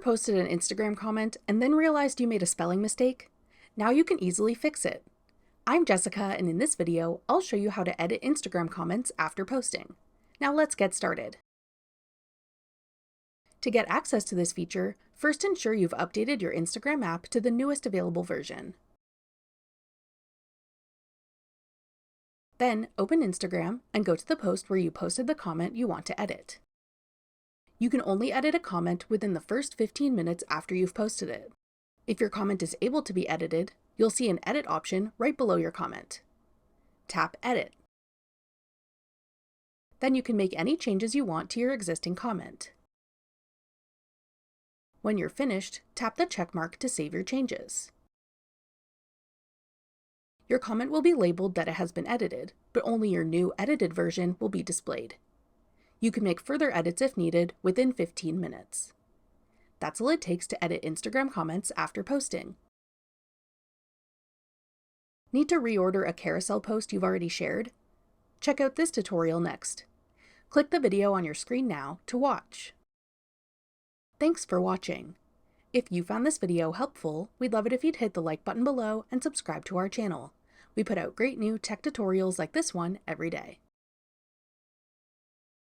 posted an Instagram comment and then realized you made a spelling mistake? Now you can easily fix it. I'm Jessica, and in this video, I'll show you how to edit Instagram comments after posting. Now let's get started. To get access to this feature, first ensure you've updated your Instagram app to the newest available version. Then open Instagram and go to the post where you posted the comment you want to edit. You can only edit a comment within the first 15 minutes after you've posted it. If your comment is able to be edited, you'll see an edit option right below your comment. Tap Edit. Then you can make any changes you want to your existing comment. When you're finished, tap the check mark to save your changes. Your comment will be labeled that it has been edited, but only your new edited version will be displayed. You can make further edits if needed within 15 minutes. That's all it takes to edit Instagram comments after posting. Need to reorder a carousel post you've already shared? Check out this tutorial next. Click the video on your screen now to watch. Thanks for watching. If you found this video helpful, we'd love it if you'd hit the like button below and subscribe to our channel. We put out great new tech tutorials like this one every day.